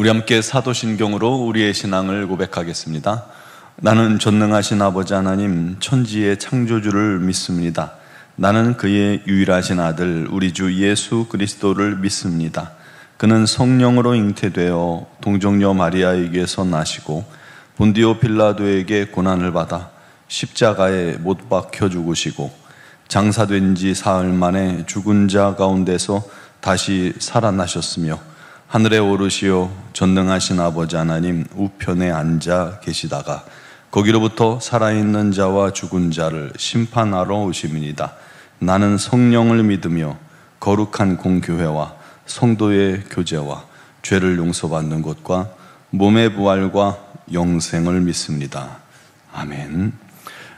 우리 함께 사도신경으로 우리의 신앙을 고백하겠습니다. 나는 전능하신 아버지 하나님 천지의 창조주를 믿습니다. 나는 그의 유일하신 아들 우리 주 예수 그리스도를 믿습니다. 그는 성령으로 잉태되어 동정녀 마리아에게서 나시고 본디오 빌라도에게 고난을 받아 십자가에 못 박혀 죽으시고 장사된 지 사흘 만에 죽은 자 가운데서 다시 살아나셨으며 하늘에 오르시어 전능하신 아버지 하나님 우편에 앉아 계시다가 거기로부터 살아있는 자와 죽은 자를 심판하러 오심이니이다. 나는 성령을 믿으며 거룩한 공교회와 성도의 교제와 죄를 용서받는 것과 몸의 부활과 영생을 믿습니다. 아멘.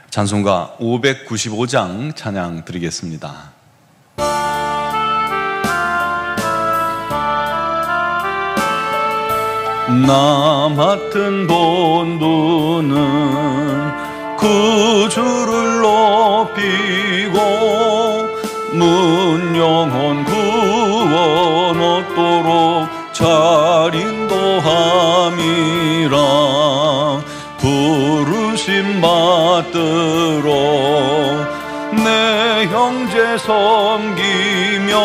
찬송가 595장 찬양 드리겠습니다. 나 맡은 본분은 구주를 높이고 문 영혼 구원 얻도록 잘 인도함이라. 부르심 받들어 내 형제 섬기며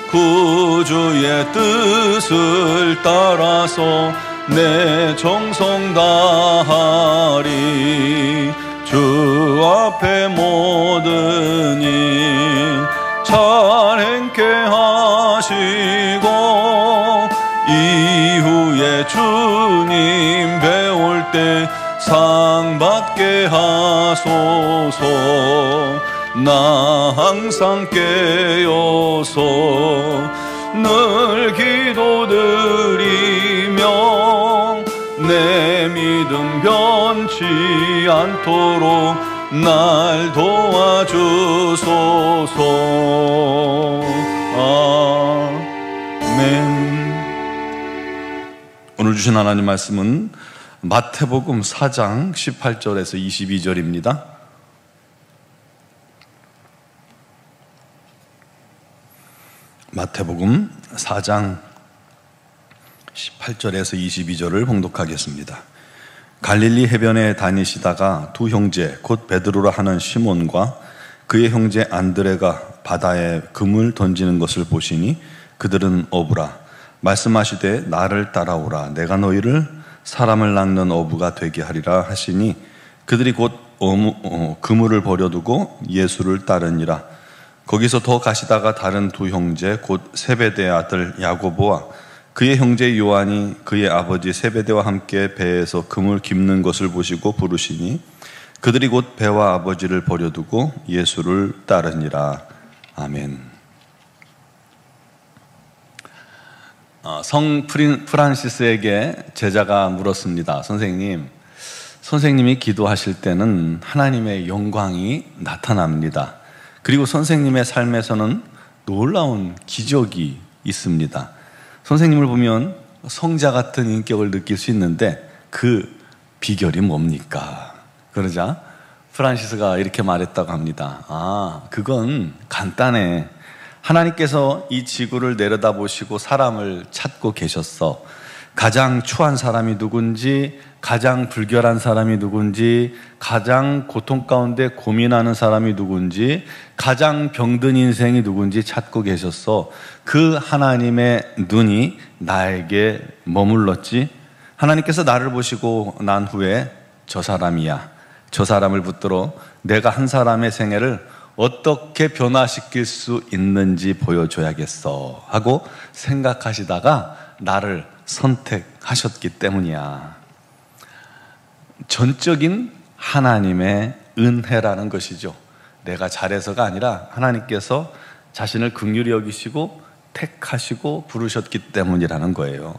구주의 뜻을 따라서 내 정성 다하리. 주 앞에 모든 일 잘 행케 하시고 이후에 주님 배울 때 상 받게 하소서. 나 항상 깨어서 늘 기도드리며 내 믿음 변치 않도록 날 도와주소서. 아멘. 오늘 주신 하나님 말씀은 마태복음 4장 18절에서 22절입니다. 마태복음 4장 18절에서 22절을 봉독하겠습니다. 갈릴리 해변에 다니시다가 두 형제 곧 베드로라 하는 시몬과 그의 형제 안드레가 바다에 금을 던지는 것을 보시니 그들은 어부라. 말씀하시되 나를 따라오라. 내가 너희를 사람을 낚는 어부가 되게 하리라 하시니 그들이 곧 그물을 버려두고 예수를 따르니라. 거기서 더 가시다가 다른 두 형제 곧 세베대의 아들 야고보와 그의 형제 요한이 그의 아버지 세베대와 함께 배에서 금을 깁는 것을 보시고 부르시니 그들이 곧 배와 아버지를 버려두고 예수를 따르니라. 아멘. 성 프란시스에게 제자가 물었습니다. 선생님이 기도하실 때는 하나님의 영광이 나타납니다. 그리고 선생님의 삶에서는 놀라운 기적이 있습니다. 선생님을 보면 성자 같은 인격을 느낄 수 있는데 그 비결이 뭡니까? 그러자 프란시스가 이렇게 말했다고 합니다. 그건 간단해. 하나님께서 이 지구를 내려다보시고 사람을 찾고 계셨어. 가장 추한 사람이 누군지, 가장 불결한 사람이 누군지, 가장 고통 가운데 고민하는 사람이 누군지, 가장 병든 인생이 누군지 찾고 계셨어. 그 하나님의 눈이 나에게 머물렀지. 하나님께서 나를 보시고 난 후에 저 사람이야. 저 사람을 붙들어 내가 한 사람의 생애를 어떻게 변화시킬 수 있는지 보여줘야겠어 하고 생각하시다가 나를 선택하셨기 때문이야. 전적인 하나님의 은혜라는 것이죠. 내가 잘해서가 아니라 하나님께서 자신을 긍휼히 여기시고 택하시고 부르셨기 때문이라는 거예요.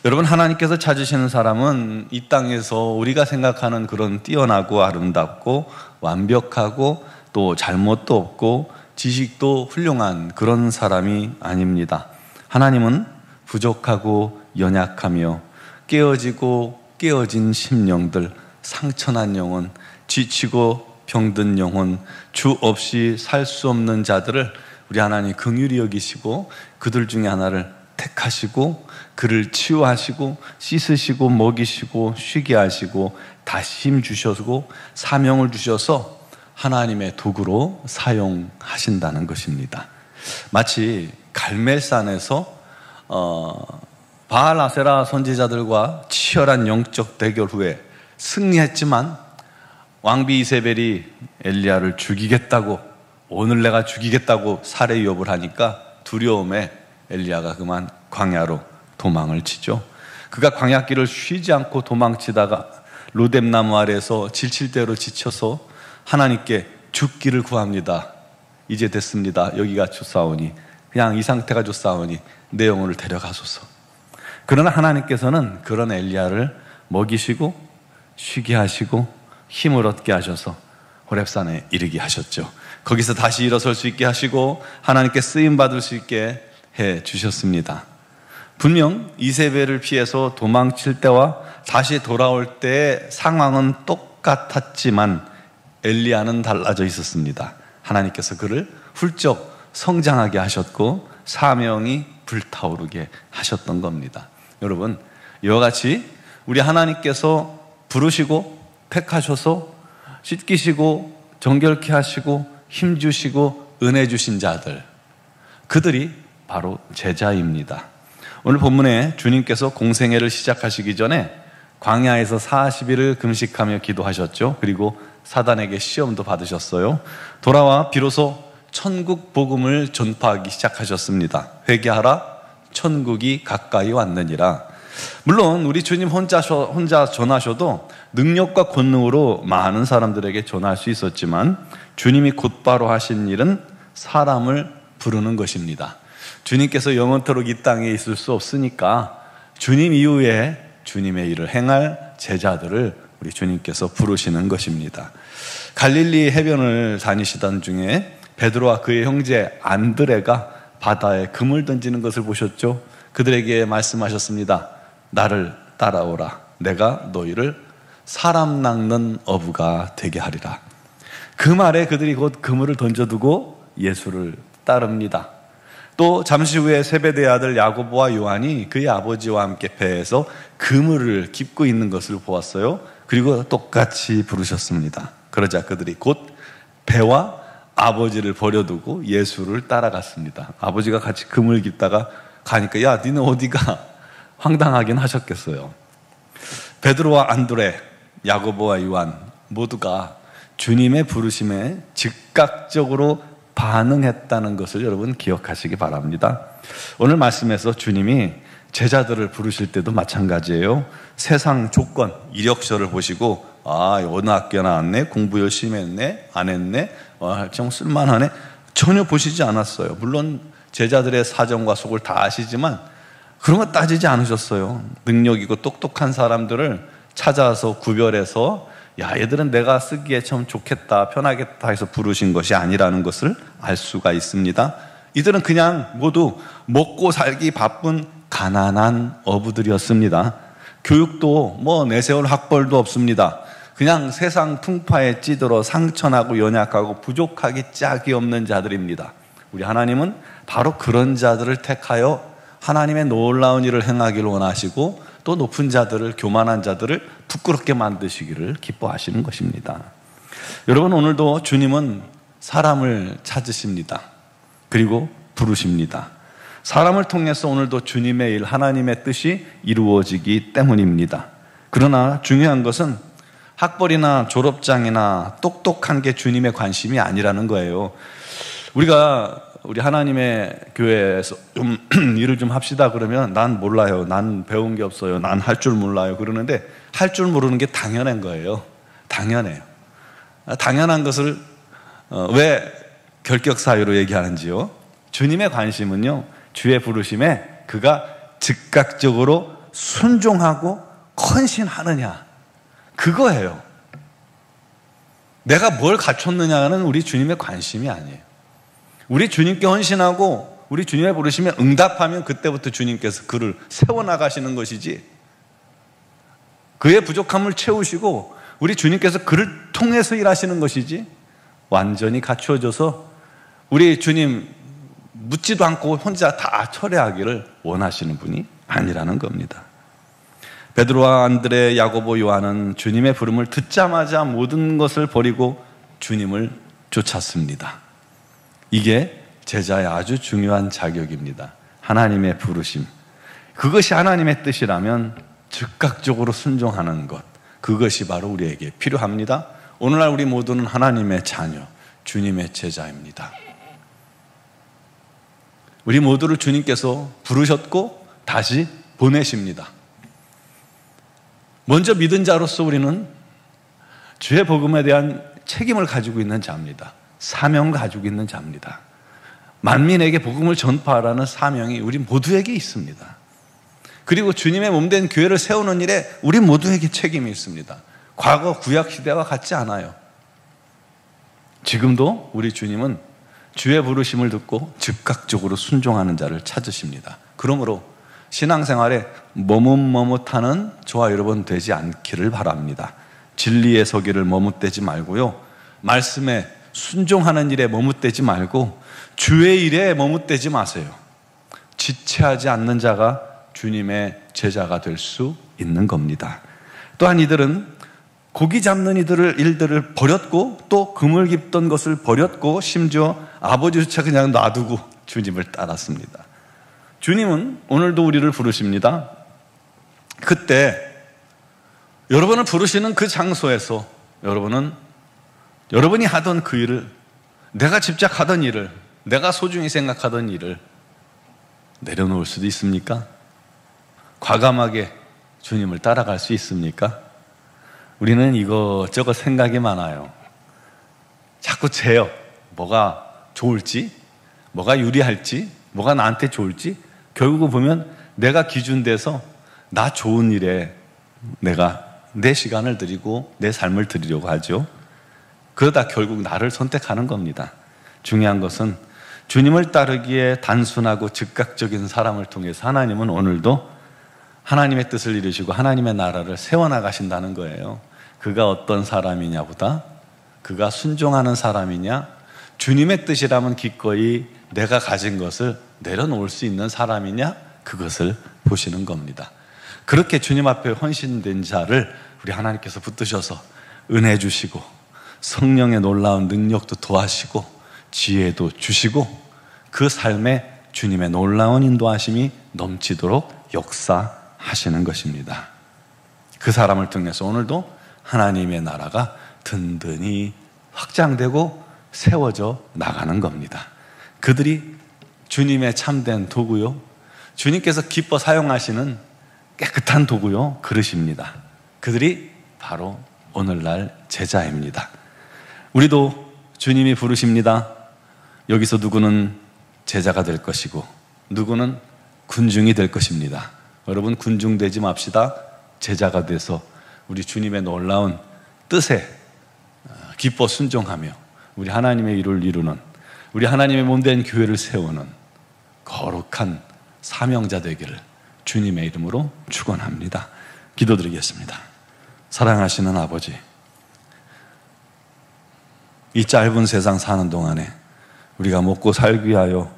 여러분, 하나님께서 찾으시는 사람은 이 땅에서 우리가 생각하는 그런 뛰어나고 아름답고 완벽하고 또 잘못도 없고 지식도 훌륭한 그런 사람이 아닙니다. 하나님은 부족하고 연약하며 깨어진 심령들, 상처난 영혼, 지치고 병든 영혼, 주 없이 살 수 없는 자들을 우리 하나님 긍휼히 여기시고 그들 중에 하나를 택하시고 그를 치유하시고 씻으시고 먹이시고 쉬게 하시고 다시 힘 주셔서 사명을 주셔서 하나님의 도구로 사용하신다는 것입니다. 마치 갈멜산에서 바알 아세라 선지자들과 치열한 영적 대결 후에 승리했지만 왕비 이세벨이 엘리야를 죽이겠다고, 오늘 내가 죽이겠다고 살해 위협을 하니까 두려움에 엘리야가 그만 광야로 도망을 치죠. 그가 광야길을 쉬지 않고 도망치다가 로뎀나무 아래에서 질칠대로 지쳐서 하나님께 죽기를 구합니다. 이제 됐습니다. 여기가 좋사오니, 그냥 이 상태가 좋사오니 내 영혼을 데려가소서. 그러나 하나님께서는 그런 엘리야를 먹이시고 쉬게 하시고 힘을 얻게 하셔서 호렙산에 이르게 하셨죠. 거기서 다시 일어설 수 있게 하시고 하나님께 쓰임받을 수 있게 해 주셨습니다. 분명 이세벨을 피해서 도망칠 때와 다시 돌아올 때의 상황은 똑같았지만 엘리야는 달라져 있었습니다. 하나님께서 그를 훌쩍 성장하게 하셨고 사명이 불타오르게 하셨던 겁니다. 여러분, 이와 같이 우리 하나님께서 부르시고 택하셔서 씻기시고 정결케 하시고 힘주시고 은혜 주신 자들, 그들이 바로 제자입니다. 오늘 본문에 주님께서 공생애를 시작하시기 전에 광야에서 40일을 금식하며 기도하셨죠. 그리고 사단에게 시험도 받으셨어요. 돌아와 비로소 천국 복음을 전파하기 시작하셨습니다. 회개하라, 천국이 가까이 왔느니라. 물론 우리 주님 혼자 전하셔도 능력과 권능으로 많은 사람들에게 전할 수 있었지만 주님이 곧바로 하신 일은 사람을 부르는 것입니다. 주님께서 영원토록 이 땅에 있을 수 없으니까 주님 이후에 주님의 일을 행할 제자들을 우리 주님께서 부르시는 것입니다. 갈릴리 해변을 다니시던 중에 베드로와 그의 형제 안드레가 바다에 금을 던지는 것을 보셨죠. 그들에게 말씀하셨습니다. 나를 따라오라. 내가 너희를 사람 낚는 어부가 되게 하리라. 그 말에 그들이 곧 그물을 던져두고 예수를 따릅니다. 또 잠시 후에 세베대의 아들 야고보와 요한이 그의 아버지와 함께 배에서 그물을 깁고 있는 것을 보았어요. 그리고 똑같이 부르셨습니다. 그러자 그들이 곧 배와 아버지를 버려두고 예수를 따라갔습니다. 아버지가 같이 그물 깁다가 가니까 야, 니는 어디가? 황당하긴 하셨겠어요. 베드로와 안드레, 야고보와 요한 모두가 주님의 부르심에 즉각적으로 반응했다는 것을 여러분 기억하시기 바랍니다. 오늘 말씀에서 주님이 제자들을 부르실 때도 마찬가지예요. 세상 조건, 이력서를 보시고 어느 학교 나왔네, 공부 열심히 했네, 안 했네, 좀 쓸만하네, 전혀 보시지 않았어요. 물론 제자들의 사정과 속을 다 아시지만 그런 거 따지지 않으셨어요. 능력 있고 똑똑한 사람들을 찾아서 구별해서 야, 얘들은 내가 쓰기에 참 좋겠다, 편하겠다 해서 부르신 것이 아니라는 것을 알 수가 있습니다. 이들은 그냥 모두 먹고 살기 바쁜 가난한 어부들이었습니다. 교육도 내세울 학벌도 없습니다. 그냥 세상 풍파에 찌들어 상처나고 연약하고 부족하기 짝이 없는 자들입니다. 우리 하나님은 바로 그런 자들을 택하여 하나님의 놀라운 일을 행하기를 원하시고 또 높은 자들을, 교만한 자들을 부끄럽게 만드시기를 기뻐하시는 것입니다. 여러분, 오늘도 주님은 사람을 찾으십니다. 그리고 부르십니다. 사람을 통해서 오늘도 주님의 일, 하나님의 뜻이 이루어지기 때문입니다. 그러나 중요한 것은 학벌이나 졸업장이나 똑똑한 게 주님의 관심이 아니라는 거예요. 우리 하나님의 교회에서 좀 일을 좀 합시다 그러면 난 몰라요. 난 배운 게 없어요. 난 할 줄 몰라요. 그러는데 할 줄 모르는 게 당연한 거예요. 당연해요. 당연한 것을 왜 결격 사유로 얘기하는지요? 주님의 관심은요, 주의 부르심에 그가 즉각적으로 순종하고 헌신하느냐, 그거예요. 내가 뭘 갖췄느냐는 우리 주님의 관심이 아니에요. 우리 주님께 헌신하고 우리 주님의 부르심에 응답하면 그때부터 주님께서 그를 세워나가시는 것이지, 그의 부족함을 채우시고 우리 주님께서 그를 통해서 일하시는 것이지, 완전히 갖추어져서 우리 주님 묻지도 않고 혼자 다 철회하기를 원하시는 분이 아니라는 겁니다. 베드로와 안드레, 야고보, 요한은 주님의 부름을 듣자마자 모든 것을 버리고 주님을 쫓았습니다. 이게 제자의 아주 중요한 자격입니다. 하나님의 부르심, 그것이 하나님의 뜻이라면 즉각적으로 순종하는 것, 그것이 바로 우리에게 필요합니다. 오늘날 우리 모두는 하나님의 자녀, 주님의 제자입니다. 우리 모두를 주님께서 부르셨고 다시 보내십니다. 먼저 믿은 자로서 우리는 주의 복음에 대한 책임을 가지고 있는 자입니다. 사명을 가지고 있는 자입니다. 만민에게 복음을 전파하라는 사명이 우리 모두에게 있습니다. 그리고 주님의 몸된 교회를 세우는 일에 우리 모두에게 책임이 있습니다. 과거 구약 시대와 같지 않아요. 지금도 우리 주님은 주의 부르심을 듣고 즉각적으로 순종하는 자를 찾으십니다. 그러므로 신앙생활에 머뭇머뭇하는 저와 여러분 되지 않기를 바랍니다. 진리의 서기를 머뭇대지 말고요, 말씀에 순종하는 일에 머뭇대지 말고 주의 일에 머뭇대지 마세요. 지체하지 않는 자가 주님의 제자가 될 수 있는 겁니다. 또한 이들은 고기 잡는 일들을 버렸고 또 금을 깁던 것을 버렸고 심지어 아버지조차 그냥 놔두고 주님을 따랐습니다. 주님은 오늘도 우리를 부르십니다. 그때 여러분을 부르시는 그 장소에서 여러분이 하던 그 일을, 내가 집착하던 일을, 내가 소중히 생각하던 일을 내려놓을 수도 있습니까? 과감하게 주님을 따라갈 수 있습니까? 우리는 이것저것 생각이 많아요. 자꾸 재요. 뭐가 좋을지, 뭐가 유리할지, 뭐가 나한테 좋을지. 결국은 보면 내가 기준돼서 나 좋은 일에 내가 내 시간을 드리고 내 삶을 드리려고 하죠. 그러다 결국 나를 선택하는 겁니다. 중요한 것은 주님을 따르기에 단순하고 즉각적인 사람을 통해서 하나님은 오늘도 하나님의 뜻을 이루시고 하나님의 나라를 세워나가신다는 거예요. 그가 어떤 사람이냐보다 그가 순종하는 사람이냐, 주님의 뜻이라면 기꺼이 내가 가진 것을 내려놓을 수 있는 사람이냐, 그것을 보시는 겁니다. 그렇게 주님 앞에 헌신된 자를 우리 하나님께서 붙드셔서 은혜 주시고 성령의 놀라운 능력도 더하시고 지혜도 주시고 그 삶에 주님의 놀라운 인도하심이 넘치도록 역사하시는 것입니다. 그 사람을 통해서 오늘도 하나님의 나라가 든든히 확장되고 세워져 나가는 겁니다. 그들이 주님의 참된 도구요, 주님께서 기뻐 사용하시는 깨끗한 도구요, 그릇입니다. 그들이 바로 오늘날 제자입니다. 우리도 주님이 부르십니다. 여기서 누구는 제자가 될 것이고 누구는 군중이 될 것입니다. 여러분, 군중 되지 맙시다. 제자가 돼서 우리 주님의 놀라운 뜻에 기뻐 순종하며 우리 하나님의 일을 이루는, 우리 하나님의 몸된 교회를 세우는 거룩한 사명자 되기를 주님의 이름으로 축원합니다. 기도드리겠습니다. 사랑하시는 아버지, 이 짧은 세상 사는 동안에 우리가 먹고 살기 위하여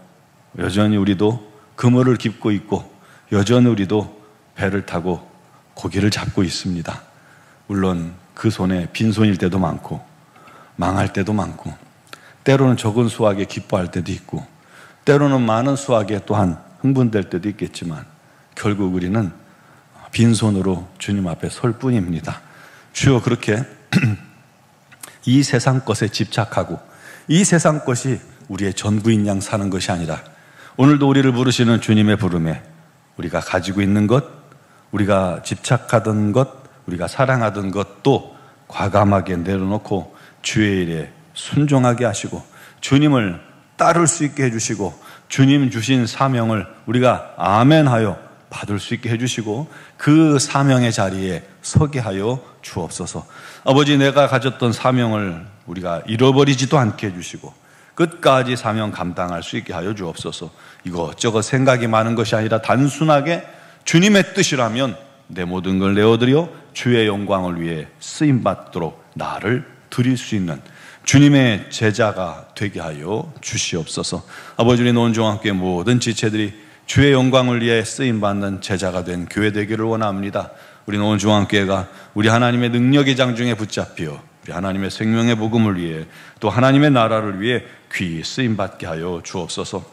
여전히 우리도 그물을 깁고 있고 여전히 우리도 배를 타고 고기를 잡고 있습니다. 물론 그 손에 빈손일 때도 많고 망할 때도 많고 때로는 적은 수확에 기뻐할 때도 있고 때로는 많은 수확에 또한 흥분될 때도 있겠지만 결국 우리는 빈손으로 주님 앞에 설 뿐입니다. 주여, 그렇게 이 세상 것에 집착하고 이 세상 것이 우리의 전부인 양 사는 것이 아니라 오늘도 우리를 부르시는 주님의 부름에 우리가 가지고 있는 것, 우리가 집착하던 것, 우리가 사랑하던 것도 과감하게 내려놓고 주의 일에 순종하게 하시고 주님을 따를 수 있게 해주시고 주님 주신 사명을 우리가 아멘하여 받을 수 있게 해주시고 그 사명의 자리에 서게 하여 주옵소서. 아버지, 내가 가졌던 사명을 우리가 잃어버리지도 않게 해주시고 끝까지 사명 감당할 수 있게 하여 주옵소서. 이것저것 생각이 많은 것이 아니라 단순하게 주님의 뜻이라면 내 모든 걸 내어드려 주의 영광을 위해 쓰임받도록 나를 드릴 수 있는, 주님의 제자가 되게 하여 주시옵소서. 아버지, 우리 노원중앙교회 모든 지체들이 주의 영광을 위해 쓰임받는 제자가 된 교회 되기를 원합니다. 우리 노원중앙교회가 우리 하나님의 능력의 장중에 붙잡혀 우리 하나님의 생명의 복음을 위해 또 하나님의 나라를 위해 귀히 쓰임받게 하여 주옵소서.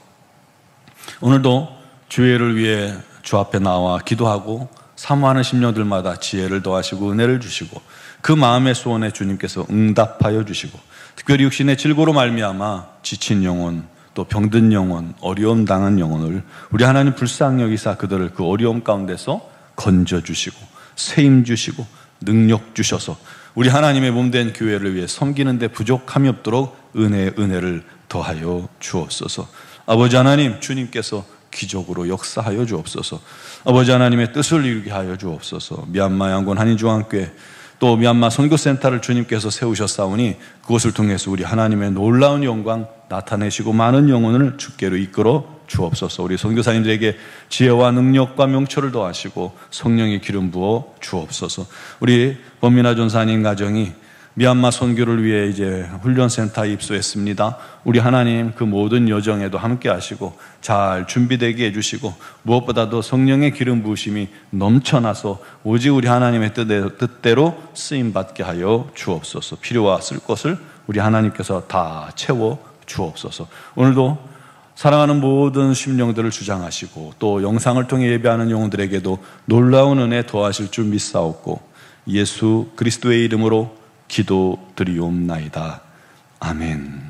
오늘도 주의를 위해 주 앞에 나와 기도하고 사모하는 심령들마다 지혜를 더하시고 은혜를 주시고 그 마음의 소원에 주님께서 응답하여 주시고 특별히 육신의 질고로 말미암아 지친 영혼 또 병든 영혼, 어려움 당한 영혼을 우리 하나님 불쌍히 여기사 그들을 그 어려움 가운데서 건져주시고 세임 주시고 능력 주셔서 우리 하나님의 몸된 교회를 위해 섬기는 데 부족함이 없도록 은혜를 더하여 주옵소서. 아버지 하나님, 주님께서 기적으로 역사하여 주옵소서. 아버지 하나님의 뜻을 이루게 하여 주옵소서. 미얀마 양곤 한인중앙교회 또 미얀마 선교센터를 주님께서 세우셨사오니 그것을 통해서 우리 하나님의 놀라운 영광 나타내시고 많은 영혼을 주께로 이끌어 주옵소서. 우리 선교사님들에게 지혜와 능력과 명철을 더하시고 성령의 기름 부어 주옵소서. 우리 범민아 전사님 가정이 미얀마 선교를 위해 이제 훈련센터에 입소했습니다. 우리 하나님 그 모든 여정에도 함께 하시고 잘 준비되게 해주시고 무엇보다도 성령의 기름 부으심이 넘쳐나서 오직 우리 하나님의 뜻대로 쓰임받게 하여 주옵소서. 필요와 쓸 것을 우리 하나님께서 다 채워 주옵소서. 오늘도 사랑하는 모든 심령들을 주장하시고 또 영상을 통해 예배하는 영혼들에게도 놀라운 은혜 더하실 줄 믿사옵고 예수 그리스도의 이름으로 기도드리옵나이다. 아멘.